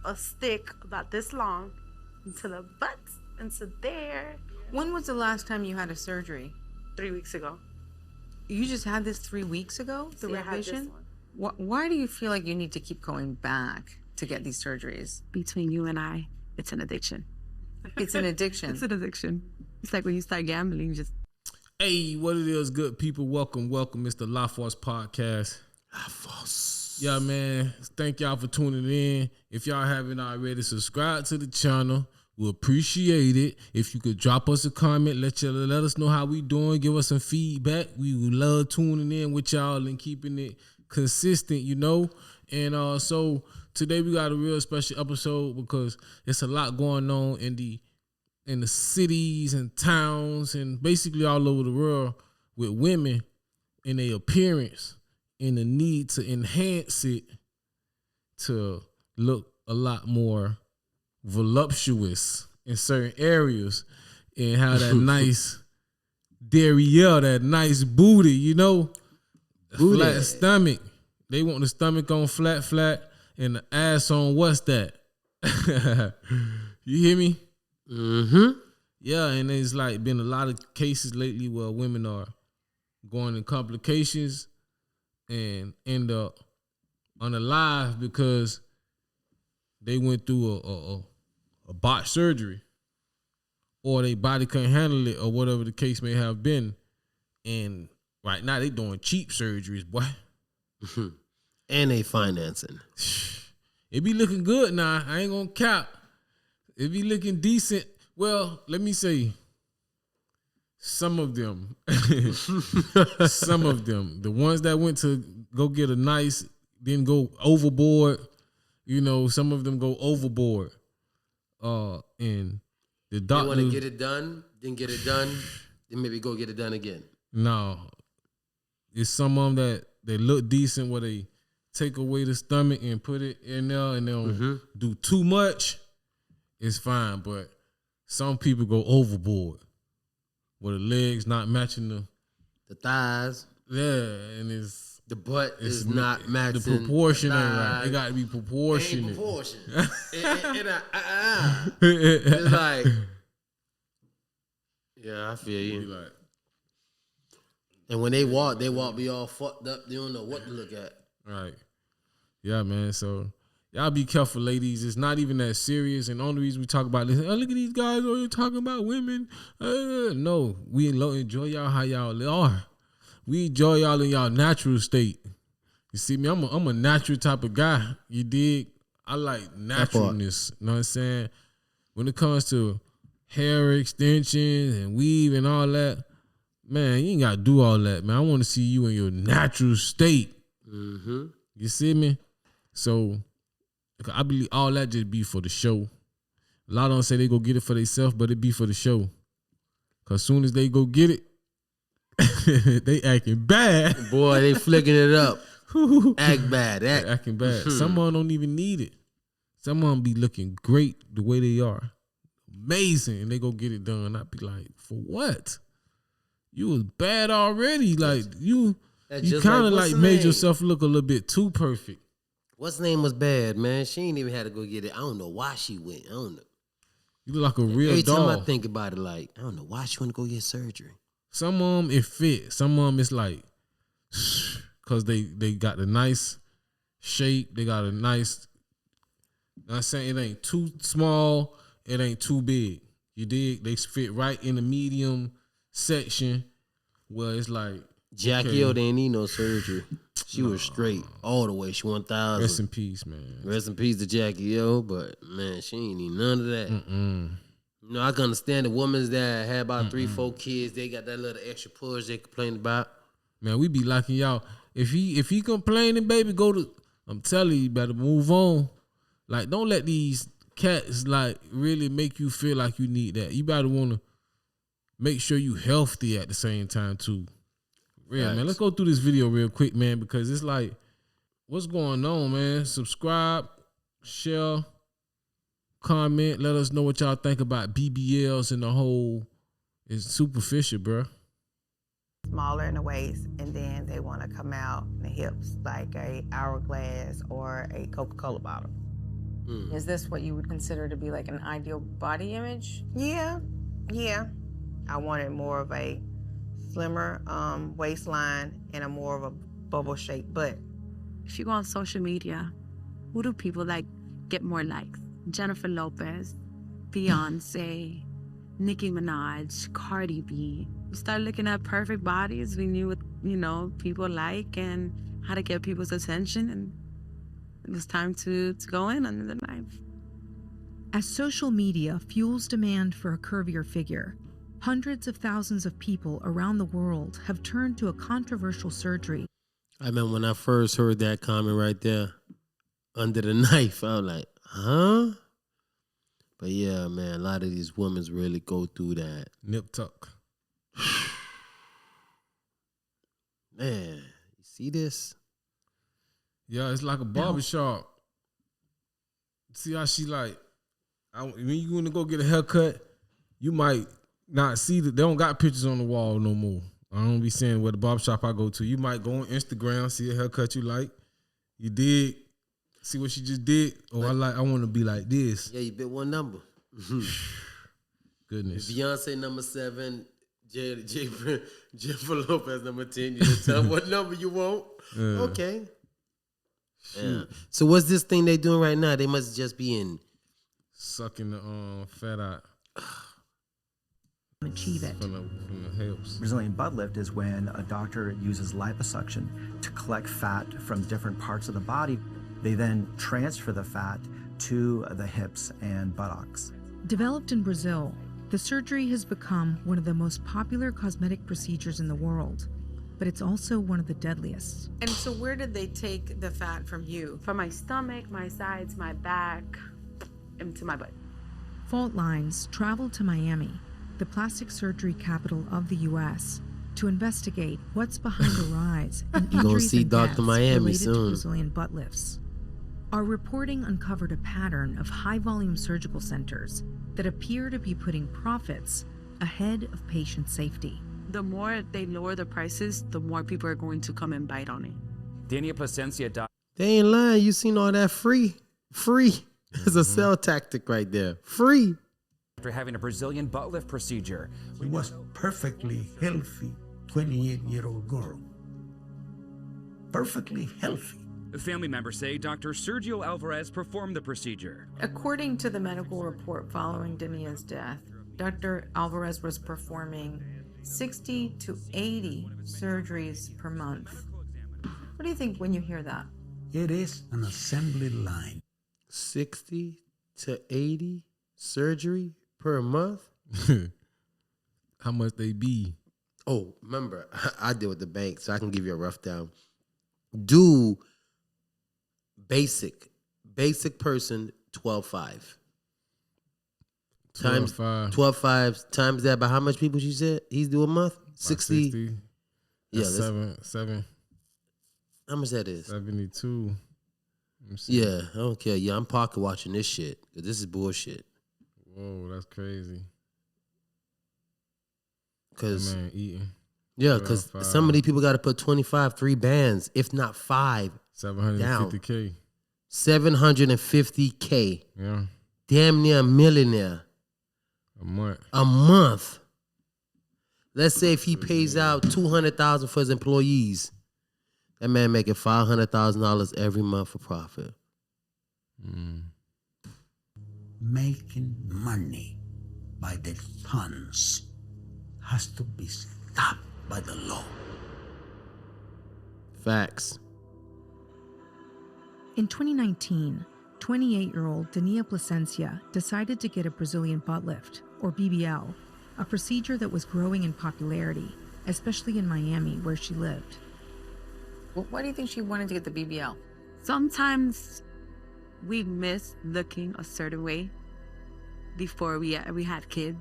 a stick about this long into the butt, into there. When was the last time you had a surgery? 3 weeks ago. You just had this 3 weeks ago, the revision? Why do you feel like you need to keep going back to get these surgeries? Between you and I, it's an addiction. It's an addiction. It's an addiction. It's like when you start gambling, you just... Hey, what it is, good people. Welcome. It's the La Force Podcast. La Force. Yeah, man. Thank y'all for tuning in. If y'all haven't already, subscribe to the channel. We appreciate it. If you could drop us a comment, let us know how we doing. Give us some feedback. We would love tuning in with y'all and keeping it consistent, you know. And so today we got a real special episode because it's a lot going on in the cities and towns and basically all over the world with women and their appearance and the need to enhance it to look a lot more voluptuous in certain areas and have that nice derriere, that nice booty, you know, flat stomach. They want the stomach on flat and the ass on what's that? You hear me? Mm-hmm. Yeah, and there's like been a lot of cases lately where women are going in complications and end up unalive because they went through a botched surgery or their body couldn't handle it or whatever the case may have been. And right now they doing cheap surgeries, boy. And they financing. It be looking good now. I ain't gonna cap. It be looking decent. Well, let me say, some of them, the ones that went to go get a nice, then go overboard, you know, some of them go overboard. And the doctor, they want to get it done, then get it done, then maybe go get it done again. No, it's some of them that they look decent where they take away the stomach and put it in there and they don't do too much. It's fine, but some people go overboard where the legs not matching the thighs. Yeah, and the butt is not matching. The proportion ain't right. It got to be proportionate. Ain't proportion. It's like, yeah, I feel you. Like, and when they walk be all fucked up. They don't know what to look at. Right. Yeah, man. So y'all be careful, ladies. It's not even that serious. And the only reason we talk about this, oh, look at these guys already talking about women. No, we enjoy y'all how y'all are. We enjoy y'all in y'all natural state. You see me? I'm a natural type of guy. You dig? I like naturalness. You know what I'm saying? When it comes to hair extensions and weave and all that, man, you ain't got to do all that, man. I want to see you in your natural state. Mm-hmm. You see me? So I believe all that just be for the show. A lot of them say they go get it for themselves, but it be for the show. Cause soon as they go get it, they acting bad. Boy, they flicking it up. Act bad. Acting bad. Some of them don't even need it. Some of them be looking great the way they are. Amazing. And they go get it done. I be like, for what? You was bad already. Like you kind of like made yourself look a little bit too perfect. What's name was bad, man. She ain't even had to go get it. I don't know why she went. I don't know. You look like a real Every doll. time I think about it, like, I don't know why she went to go get surgery. Some of them, it fit. Some of them, it's like, because they got the nice shape. They got a nice, I'm saying it ain't too small. It ain't too big. You dig? They fit right in the medium section where it's like, Jackie O didn't need no surgery. She was straight all the way. She 1,000. Rest in peace, man. Rest in peace to Jackie O, but man, she ain't need none of that. You know, I can understand the women that had about 3-4 kids. They got that little extra push they complain about. Man, we be liking y'all. If he complaining, baby, I'm telling you, better move on. Like, don't let these cats like really make you feel like you need that. You better want to make sure you healthy at the same time too. Real, man. Let's go through this video real quick, man, because it's like, what's going on, man? Subscribe, share, comment. Let us know what y'all think about BBLs and the whole. It's superficial, bro. Smaller in the waist, and then they want to come out in the hips like a hourglass or a Coca-Cola bottle. Is this what you would consider to be like an ideal body image? Yeah. I wanted more of a slimmer waistline and a more of a bubble shape butt. If you go on social media, who do people like get more likes? Jennifer Lopez, Beyonce, Nicki Minaj, Cardi B. We started looking at perfect bodies. We knew what, people like and how to get people's attention, and it was time to go in under the knife. As social media fuels demand for a curvier figure, hundreds of thousands of people around the world have turned to a controversial surgery. I remember when I first heard that comment right there, under the knife, I was like, huh? But yeah, man, a lot of these women really go through that. Nip tuck. Man, you see this? Yeah, it's like a barbershop. See how she like, when you want to go get a haircut, you might not see that they don't got pictures on the wall no more. I don't be saying where the barbershop I go to. You might go on Instagram, see a haircut you like. You did. See what she just did? Oh, I want to be like this. Yeah, you bit one number. Goodness. Beyonce number 7, Jennifer Lopez number 10. You just tell them what number you want. Yeah. Okay. Yeah. So what's this thing they doing right now? They must just be in sucking the fat out. Achieve it. From the hips. Brazilian butt lift is when a doctor uses liposuction to collect fat from different parts of the body. They then transfer the fat to the hips and buttocks. Developed in Brazil, the surgery has become one of the most popular cosmetic procedures in the world, but it's also one of the deadliest. And so where did they take the fat from you? From my stomach, my sides, my back, into my butt. Fault lines traveled to Miami, the plastic surgery capital of the U.S., to investigate what's behind the rise in injuries see and Dr. deaths Miami related soon. to Brazilian butt lifts. Our reporting uncovered a pattern of high-volume surgical centers that appear to be putting profits ahead of patient safety. The more they lower the prices, the more people are going to come and bite on it. Dania Placencia died They ain't lying. You seen all that free? It's a sell tactic right there. Free. after having a Brazilian butt lift procedure. She was perfectly healthy, 28-year-old girl. Perfectly healthy. Family members say Dr. Sergio Alvarez performed the procedure. According to the medical report following Dania's death, Dr. Alvarez was performing 60 to 80 surgeries per month. What do you think when you hear that? It is an assembly line. 60 to 80 surgery per month? How much they be? Oh, remember, I deal with the bank, so I can give you a rough down. Do basic person, 12.5. Times 12.5 times that by how much people she said he's doing a month? 60. Yeah, seven. How much that is? 72. Yeah, I don't care. Yeah, I'm pocket watching this shit because this is bullshit. Whoa, that's crazy. Cause man eating. Yeah, because some of these people got to put 25, 3 bands, if not 5. 750K. 750K. Yeah. Damn near a millionaire. A month. Let's say if he pays out $200,000 for his employees, that man making $500,000 every month for profit. Making money by the tons has to be stopped by the law. Facts. In 2019, 28-year-old Dania Placencia decided to get a Brazilian butt lift, or BBL, a procedure that was growing in popularity, especially in Miami, where she lived. Well, why do you think she wanted to get the BBL? Sometimes we miss looking a certain way before we had kids.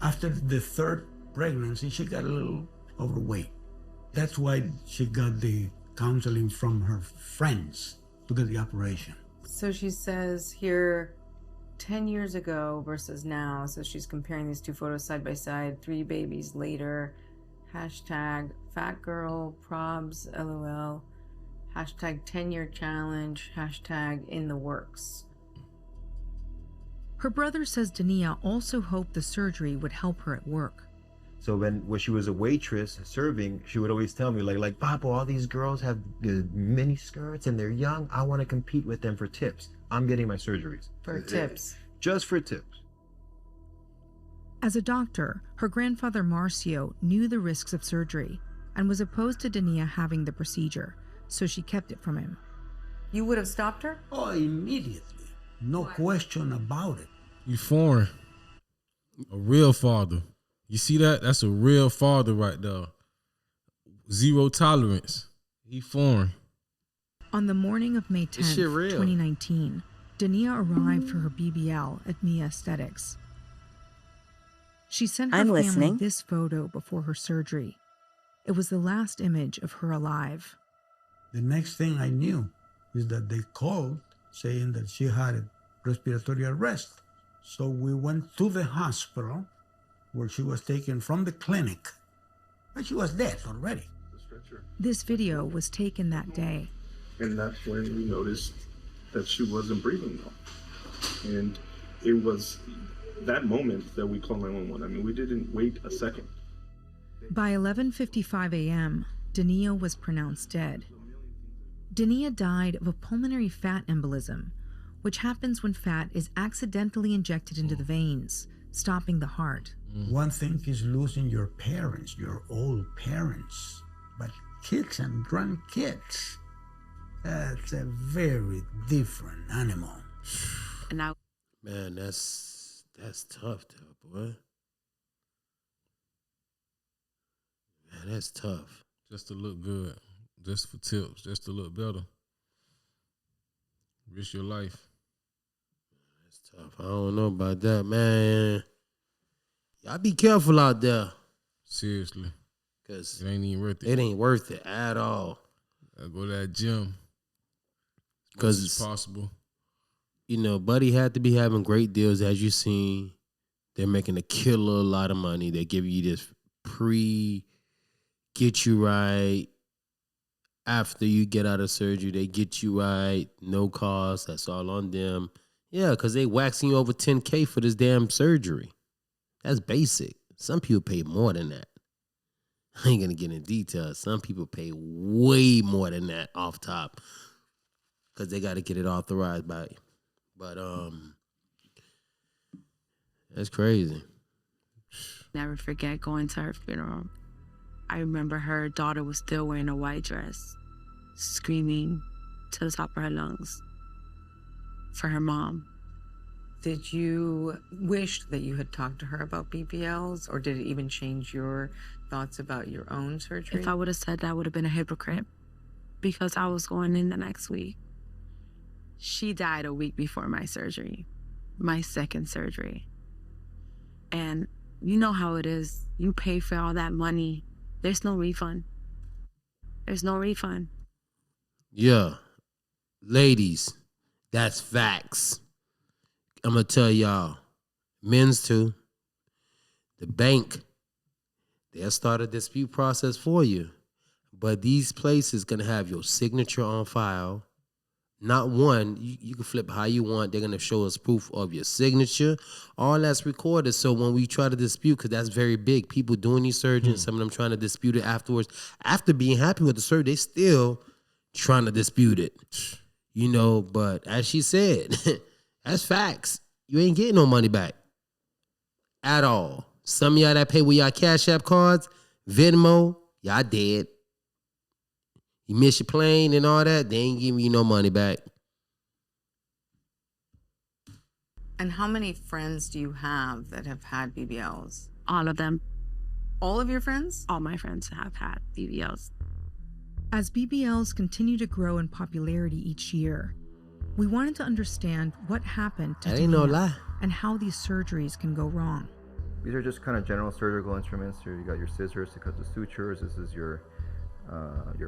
After the third pregnancy, she got a little overweight. That's why she got the counseling from her friends to get the operation. So she says here, 10 years ago versus now. So she's comparing these two photos side by side, 3 babies later. Hashtag fat girl, probs, LOL. Hashtag 10-year challenge. Hashtag in the works. Her brother says Dania also hoped the surgery would help her at work. So when she was a waitress serving, she would always tell me like, Papa, all these girls have the mini skirts and they're young. I want to compete with them for tips. I'm getting my surgeries. For tips. Just for tips. As a doctor, her grandfather Marcio knew the risks of surgery and was opposed to Dania having the procedure, so she kept it from him. You would have stopped her? Oh, immediately. No question about it. You foreign. A real father. You see that? That's a real father right there. Zero tolerance. He foreign. On the morning of May 10th, 2019, Dania arrived for her BBL at Mia Aesthetics. She sent her family this photo before her surgery. It was the last image of her alive. The next thing I knew is that they called saying that she had a respiratory arrest. So we went to the hospital where she was taken from the clinic. But she was dead already. This video was taken that day. And that's when we noticed that she wasn't breathing well. And it was that moment that we called 911. I mean, we didn't wait a second. By 11:55 a.m., Dania was pronounced dead. Dania died of a pulmonary fat embolism, which happens when fat is accidentally injected into the veins, stopping the heart. One thing is losing your parents, your old parents, but kids and grandkids, that's a very different animal. And now, man, that's tough, though, boy. Man, that's tough. Just to look good, just for tips, just to look better. Risk your life. That's tough. I don't know about that, man. Y'all be careful out there. Seriously. Because it ain't even worth it. It ain't worth it at all. I go to that gym. Because it's possible. You know, Buddy had to be having great deals, as you seen. They're making a killer lot of money. They give you this get you right. After you get out of surgery, they get you right. No cost. That's all on them. Yeah, because they waxing you over $10K for this damn surgery. That's basic. Some people pay more than that. I ain't going to get in details. Some people pay way more than that off top because they got to get it authorized by. But that's crazy. Never forget going to her funeral. I remember her daughter was still wearing a white dress, screaming to the top of her lungs for her mom. Did you wish that you had talked to her about BBLs, or did it even change your thoughts about your own surgery? If I would have said that, I would have been a hypocrite because I was going in the next week. She died a week before my surgery, my second surgery. And you know how it is. You pay for all that money. There's no refund. There's no refund. Yeah. Ladies, that's facts. I'm going to tell y'all, men's too, the bank, they'll start a dispute process for you. But these places going to have your signature on file. Not one, you can flip how you want. They're going to show us proof of your signature. All that's recorded. So when we try to dispute, because that's very big, people doing these surgeries, some of them trying to dispute it afterwards. After being happy with the surgery, they still trying to dispute it. You know, but as she said, that's facts. You ain't getting no money back at all. Some of y'all that pay with y'all Cash App cards, Venmo, y'all dead. You miss your plane and all that, they ain't giving you no money back. And how many friends do you have that have had BBLs? All of them. All of your friends? All my friends have had BBLs. As BBLs continue to grow in popularity each year, we wanted to understand what happened to That ain't no lie. and how these surgeries can go wrong. These are just kind of general surgical instruments. Here you got your scissors to cut the sutures. This is your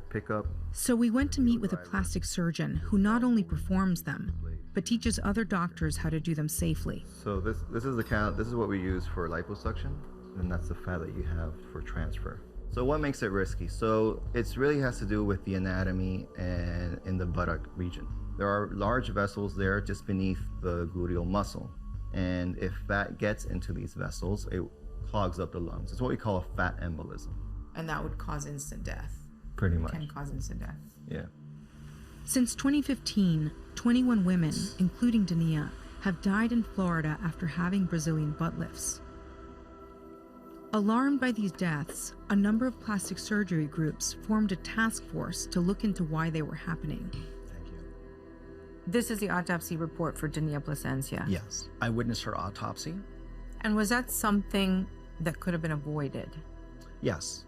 pickup. So we went to meet with a plastic surgeon who not only performs them, but teaches other doctors how to do them safely. So this is the count. This is what we use for liposuction, and that's the fat that you have for transfer. So what makes it risky? So it really has to do with the anatomy and in the buttock region. There are large vessels there just beneath the gluteal muscle. And if fat gets into these vessels, it clogs up the lungs. It's what we call a fat embolism. And that would cause instant death. Pretty much. Can cause instant death. Yeah. Since 2015, 21 women, including Dania, have died in Florida after having Brazilian butt lifts. Alarmed by these deaths, a number of plastic surgery groups formed a task force to look into why they were happening. This is the autopsy report for Dania Plasencia. Yes. I witnessed her autopsy. And was that something that could have been avoided? Yes.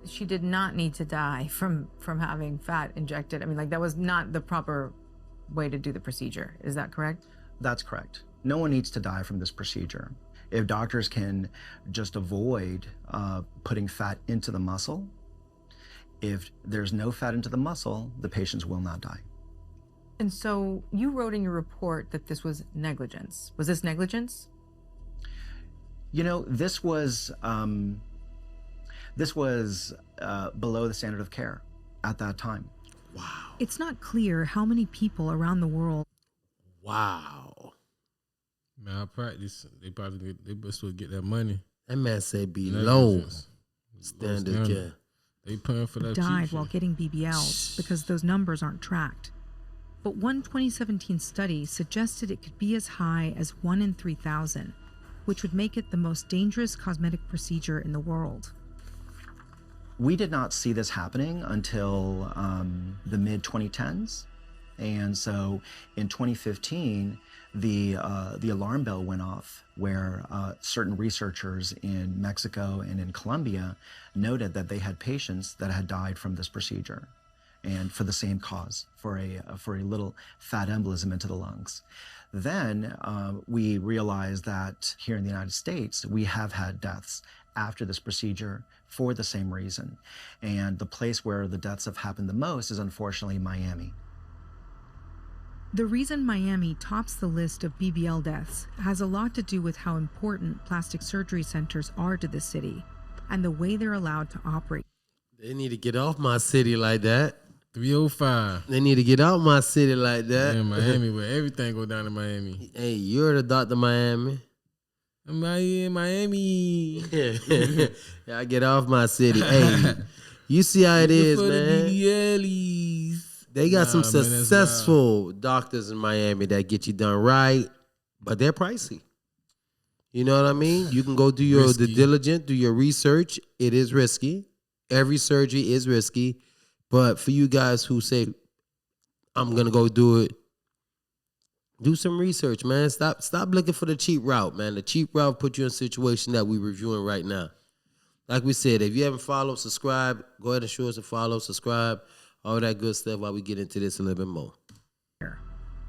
She did not need to die from having fat injected. I mean, like, that was not the proper way to do the procedure. Is that correct? That's correct. No one needs to die from this procedure. If doctors can just avoid putting fat into the muscle, if there's no fat into the muscle, the patients will not die. And so you wrote in your report that this was negligence. Was this negligence? You know, this was below the standard of care at that time. Wow. It's not clear how many people around the world. Wow. Malpractice. They supposed to get that money. That man said below Negligence. standard care. They paying for that died cheap while shit. getting BBLs because those numbers aren't tracked. But one 2017 study suggested it could be as high as 1 in 3,000, which would make it the most dangerous cosmetic procedure in the world. We did not see this happening until the mid-2010s. And so in 2015, the alarm bell went off where certain researchers in Mexico and in Colombia noted that they had patients that had died from this procedure, and for the same cause, for a little fat embolism into the lungs. Then we realized that here in the United States, we have had deaths after this procedure for the same reason. And the place where the deaths have happened the most is unfortunately Miami. The reason Miami tops the list of BBL deaths has a lot to do with how important plastic surgery centers are to the city and the way they're allowed to operate. They need to get off my city like that. 305. They need to get out my city like that. In Miami, where everything go down in Miami. Hey, you're the Dr. Miami. Miami. Y'all get off my city. Hey, you see how it is, man. They got some successful doctors in Miami that get you done right, but they're pricey. You know what I mean? You can go do your due diligence, do your research. It is risky. Every surgery is risky. But for you guys who say, I'm going to go do it, do some research, man. Stop looking for the cheap route, man. The cheap route put you in a situation that we're reviewing right now. Like we said, if you haven't followed, subscribe. Go ahead and show us a follow, subscribe, all that good stuff while we get into this a little bit more.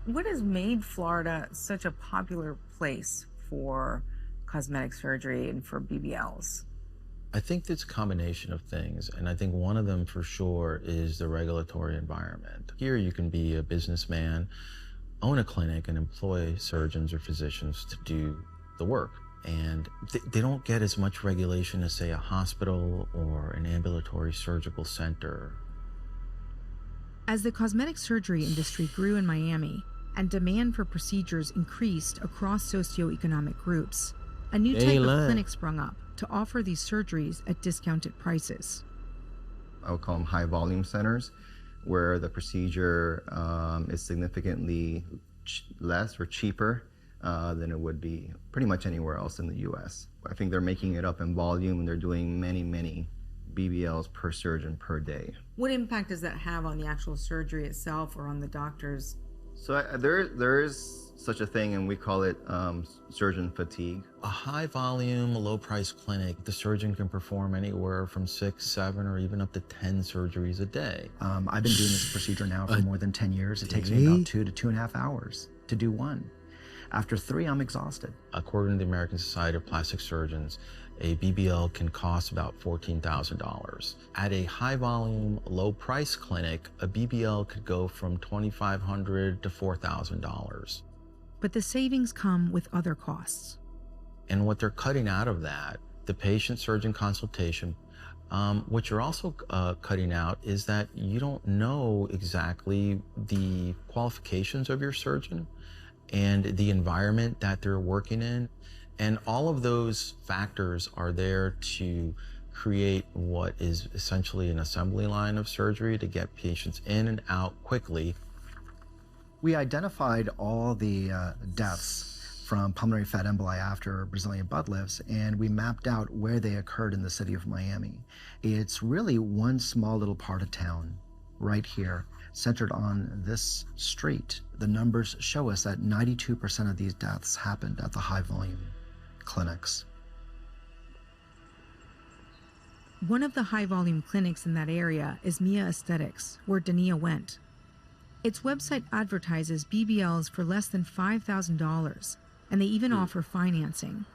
What has made Florida such a popular place for cosmetic surgery and for BBLs? I think it's a combination of things, and I think one of them for sure is the regulatory environment. Here you can be a businessman, own a clinic, and employ surgeons or physicians to do the work. And they don't get as much regulation as, say, a hospital or an ambulatory surgical center. As the cosmetic surgery industry grew in Miami and demand for procedures increased across socioeconomic groups, a new type of clinic sprung up to offer these surgeries at discounted prices. I would call them high volume centers, where the procedure is significantly less or cheaper than it would be pretty much anywhere else in the US. I think they're making it up in volume, and they're doing many BBLs per surgeon per day. What impact does that have on the actual surgery itself or on the doctors? So there is such a thing, and we call it surgeon fatigue. A high volume, low price clinic, the surgeon can perform anywhere from 6, 7, or even up to 10 surgeries a day. I've been doing this procedure now for more than 10 years. It takes me about 2 to 2.5 hours to do one. After 3, I'm exhausted. According to the American Society of Plastic Surgeons, a BBL can cost about $14,000. At a high volume, low price clinic, a BBL could go from $2,500 to $4,000. But the savings come with other costs. And what they're cutting out of that the patient-surgeon consultation. What you're also cutting out is that you don't know exactly the qualifications of your surgeon and the environment that they're working in. And all of those factors are there to create what is essentially an assembly line of surgery to get patients in and out quickly. We identified all the deaths from pulmonary fat emboli after Brazilian butt lifts, and we mapped out where they occurred in the city of Miami. It's really one small little part of town right here, centered on this street. The numbers show us that 92% of these deaths happened at the high volume clinics. One of the high-volume clinics in that area is Mia Aesthetics, where Dania went. Its website advertises BBLs for less than $5,000, and they even offer financing.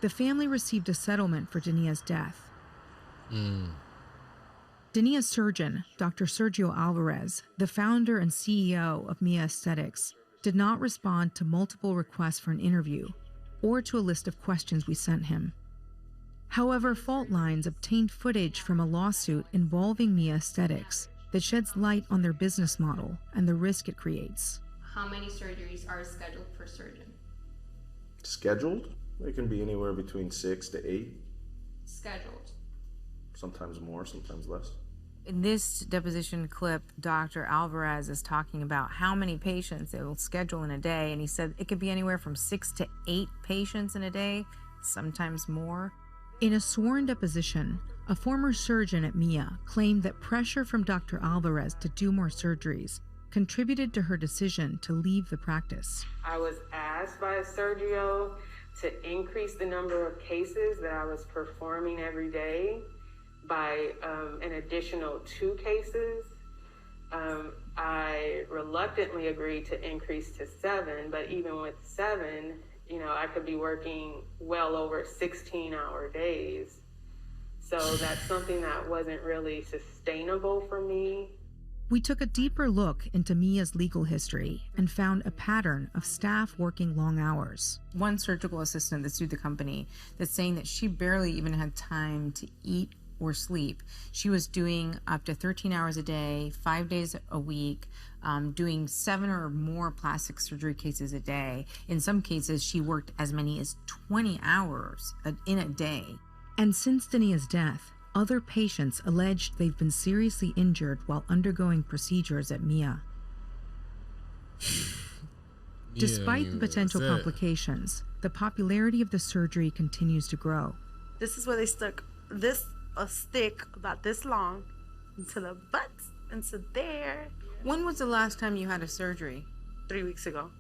The family received a settlement for Dania's death. Dania's surgeon, Dr. Sergio Alvarez, the founder and CEO of Mia Aesthetics, did not respond to multiple requests for an interview or to a list of questions we sent him. However, Fault Lines obtained footage from a lawsuit involving Mia Aesthetics that sheds light on their business model and the risk it creates. How many surgeries are scheduled per surgeon? Scheduled? It can be anywhere between 6 to 8. Scheduled. Sometimes more, sometimes less. In this deposition clip, Dr. Alvarez is talking about how many patients they will schedule in a day, and he said it could be anywhere from 6 to 8 patients in a day, sometimes more. In a sworn deposition, a former surgeon at Mia claimed that pressure from Dr. Alvarez to do more surgeries contributed to her decision to leave the practice. I was asked by Sergio to increase the number of cases that I was performing every day by an additional 2 cases. I reluctantly agreed to increase to 7, but even with 7, you know, I could be working well over 16-hour days. So that's something that wasn't really sustainable for me. We took a deeper look into Mia's legal history and found a pattern of staff working long hours. One surgical assistant that sued the company that's saying that she barely even had time to eat or sleep. She was doing up to 13 hours a day, 5 days a week, doing 7 or more plastic surgery cases a day. In some cases, she worked as many as 20 hours in a day. And since Dania's death, other patients alleged they've been seriously injured while undergoing procedures at Mia. Despite the potential complications, the popularity of the surgery continues to grow. This is where they stuck a stick about this long into the butt, into there. When was the last time you had a surgery? 3 weeks ago.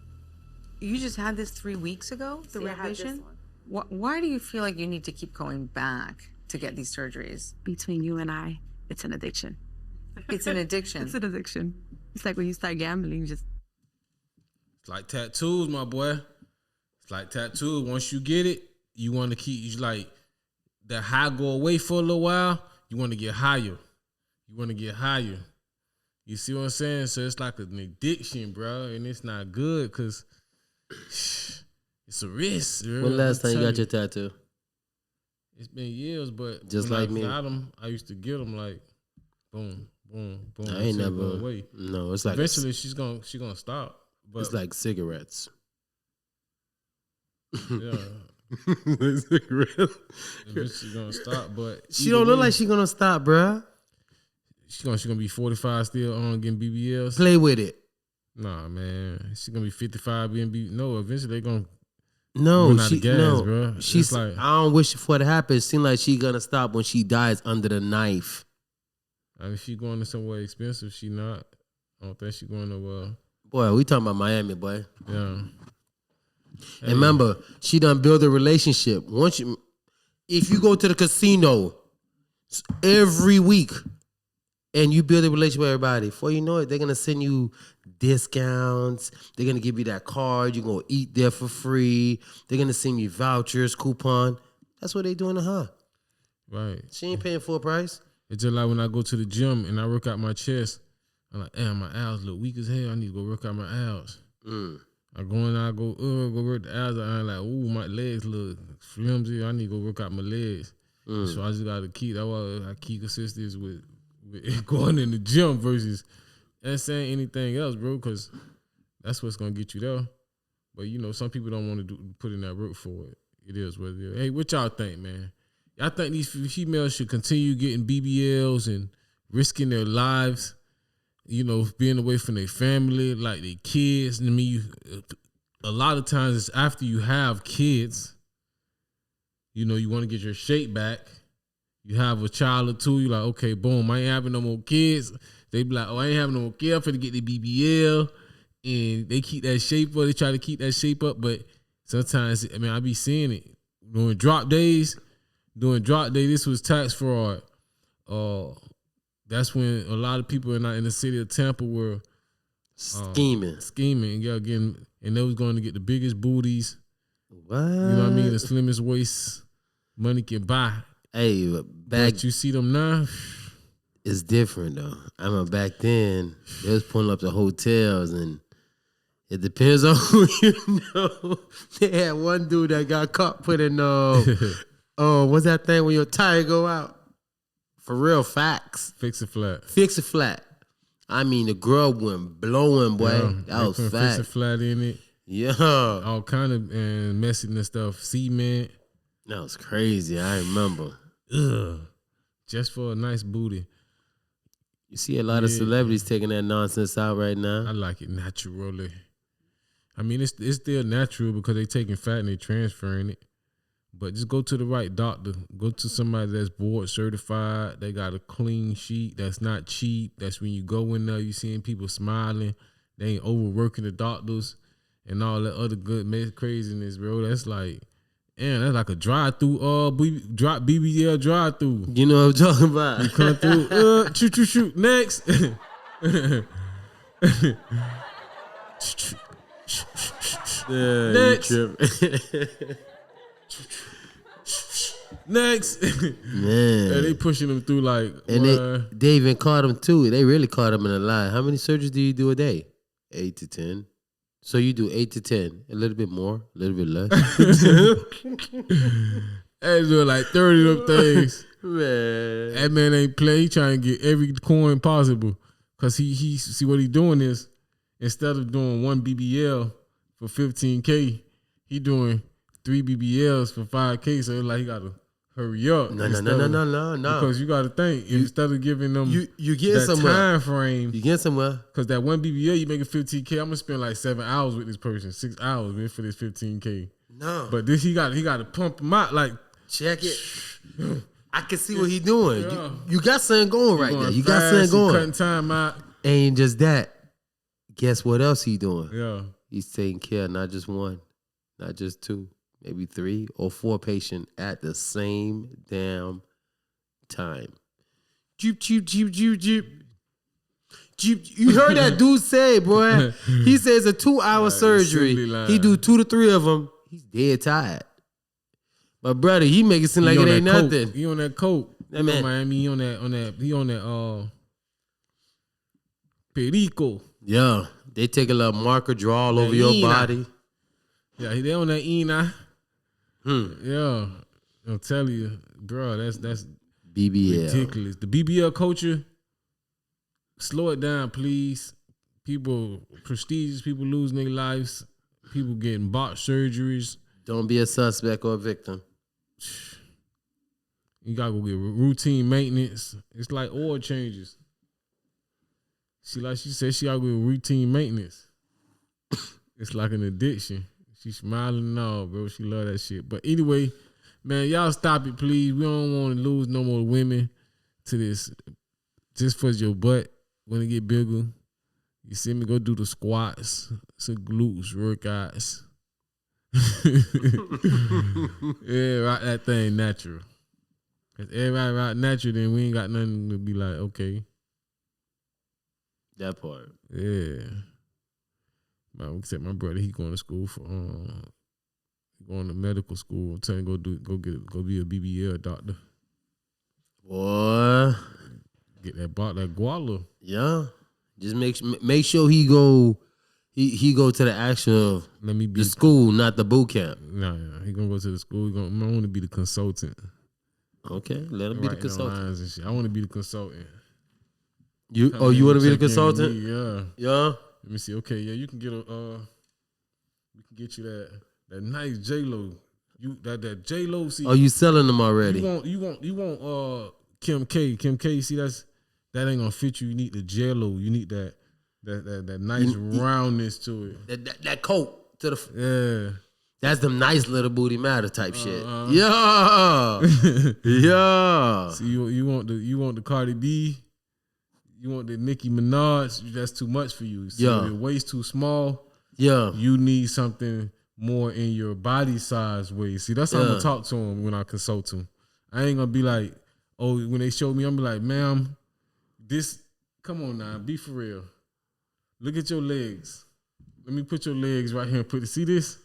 You just had this 3 weeks ago, the revision? Why do you feel like you need to keep going back to get these surgeries? Between you and I, it's an addiction. It's an addiction. It's an addiction. It's like when you start gambling, It's like tattoos, my boy. It's like tattoos. Once you get it, you want to keep, you like, that high go away for a little while, you want to get higher. You want to get higher. You see what I'm saying? So it's like an addiction, bro, and it's not good because it's a risk. Bro. When last time you got your tattoo? It's been years, but just when like I me. got them, I used to get them like, boom, boom, boom. I ain't until it never. go away. No, it's like eventually she's gonna stop. But it's like cigarettes. yeah. Cigarettes. She's gonna stop, but She don't look like she gonna stop, bruh. She gonna be 45 still on getting BBLs. Play with it. Nah, man. She gonna be 55 being No, eventually they gonna No, run out she of gas, no. bro. She's It's like, I don't wish for it to happen. It seems like she gonna stop when she dies under the knife. I mean, she going to somewhere expensive. She not. I don't think she going nowhere. Boy, we talking about Miami, boy. Yeah. And remember, she done build a relationship. If you go to the casino every week and you build a relationship with everybody, before you know it, they're gonna send you discounts. They're gonna give you that card. You're gonna eat there for free. They're gonna send you vouchers, coupon. That's what they doing to her. Right. She ain't paying full price. It's just like when I go to the gym and I work out my chest. I'm like, damn, my abs look weak as hell. I need to go work out my abs. I go work the abs. I'm like, ooh, my legs look flimsy. I need to go work out my legs. So I just gotta keep. That's why I keep consistency with going in the gym versus saying anything else, bro. Because that's what's gonna get you there. But you know, some people don't want to put in that work for it. It is what it is. Hey, what y'all think, man? Y'all think these females should continue getting BBLs and risking their lives? You know, being away from their family, like their kids. I mean, a lot of times it's after you have kids. You know, you want to get your shape back. You have a child or two. You're like, okay, boom, I ain't having no more kids. They be like, oh, I ain't having no more kids. I'm finna get the BBL. And they keep that shape up. They try to keep that shape up. But sometimes, I mean, I be seeing it. During drop days, this was tax fraud. That's when a lot of people in the city of Tampa were scheming, and they was going to get the biggest booties. What? You know what I mean? The slimmest waist money can buy. Hey, but you see them now. It's different though. I remember back then they was pulling up to hotels, and it depends on who you know. They had one dude that got caught putting what's that thing when your tire go out? For real, facts. Fix it flat. Fix it flat. I mean, the girl went blowing, boy. Yeah, that was fat. Fix it flat in it. Yeah. All kind of messing and stuff. Cement. That was crazy. I remember. Ugh. Just for a nice booty. You see a lot of celebrities taking that nonsense out right now. I like it naturally. I mean, it's still natural because they taking fat and they transferring it. But just go to the right doctor. Go to somebody that's board certified. They got a clean sheet. That's not cheap. That's when you go in there, you seeing people smiling. They ain't overworking the doctors and all that other good craziness, bro. That's like, man, that's like a drive-through, BBL drive-through. You know what I'm talking about. You come through, shoot, next. Next. Next. Man. Yeah, they pushing them through like. And they even caught him too. They really caught him in a lie. How many surgeries do you do a day? 8 to 10. So you do 8 to 10. A little bit more, a little bit less. They do like 30 of them things. Man. That man ain't play. He trying to get every coin possible. Cause he see what he doing is, instead of doing one BBL for $15K, he doing 3 BBLs for $5K. So it's like he gotta hurry up. No. Because you gotta think, instead of giving them you get that somewhere. time frame. You get somewhere. Cause that one BBL you making $15K, I'm gonna spend like 7 hours with this person, 6 hours man, for this $15K. No. But this he gotta pump him out like. Check it. I can see what he doing. Yeah. You got something going right there. You got fast, something going. Cutting time out. Ain't just that. Guess what else he doing? Yeah. He's taking care of not just one, not just 2, maybe 3 or 4 patients at the same damn time. Jeep. You heard that dude say, boy. He says a 2-hour surgery. He do 2 to 3 of them. He's dead tired. But brother, he make it seem like it ain't nothing. He on that coke. That man. Miami, he on that perico. Yeah. They take a little marker, draw all over your body. Yeah, they on that Ena. Yeah. I'll tell you, bro, that's BBL. Ridiculous. The BBL culture, slow it down, please. Prestigious people losing their lives. People getting botched surgeries. Don't be a suspect or a victim. You gotta go get routine maintenance. It's like oil changes. She said she gotta go get routine maintenance. It's like an addiction. She's smiling and all, bro. She love that shit. But anyway, man, y'all stop it, please. We don't want to lose no more women to this. Just for your butt when it get bigger. You see me go do the squats, some glutes, workouts. Yeah, rock that thing natural. If everybody rock natural, then we ain't got nothing to be like, okay. That part. Yeah. Except my brother, he going to school for going to medical school. I'm telling him go be a BBL doctor. Boy. Get that guala. Yeah. Just make sure he go He go to the actual the school, not the boot camp. Nah, he gonna go to the school. I want to be the consultant. Okay, let him be the consultant. I want to be the consultant. You want to be the consultant? Yeah. Let me see. Okay, yeah, you can get we can get you that nice J-Lo. That J-Lo. See, you selling them already? You want Kim K. Kim K. See, that ain't gonna fit you. You need the J-Lo. You need that nice roundness to it. That coat to the That's them nice little booty matter type shit. Yeah. See, you want the Cardi B. You want the Nicki Minaj. That's too much for you. See, your waist too small. Yeah. You need something more in your body size way. See, that's how I'm gonna talk to him when I consult him. I ain't gonna be like, oh, when they show me, I'm gonna be like, ma'am, come on now, be for real. Look at your legs. Let me put your legs right here and see this?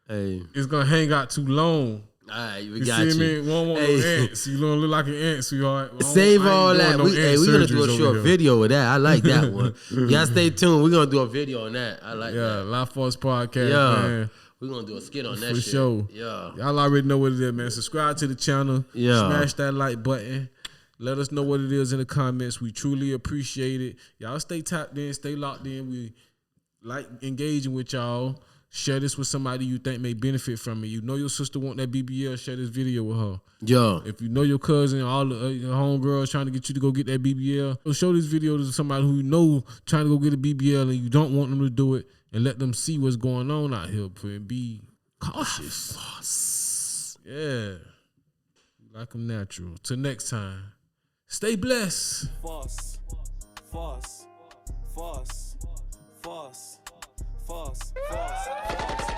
Hey. It's gonna hang out too long. All right, we got you. We don't want no ants. You don't look like an ant, sweetheart. Save all that. We're gonna do a short video of that. I like that one. Y'all stay tuned. We're gonna do a video on that. I like that. Yeah, Life Force Podcast, man. We're gonna do a skit on that for shit. Sure. Yeah. Y'all already know what it is, man. Subscribe to the channel. Yeah. Smash that like button. Let us know what it is in the comments. We truly appreciate it. Y'all stay tapped in, stay locked in. We like engaging with y'all. Share this with somebody you think may benefit from it. You know your sister want that BBL, share this video with her. Yeah. If you know your cousin, all the homegirls trying to get you to go get that BBL, so show this video to somebody who you know trying to go get a BBL and you don't want them to do it, and let them see what's going on out here and be cautious. Yeah. Like them natural. Till next time. Stay blessed. Force, force, force, force, force, force, force.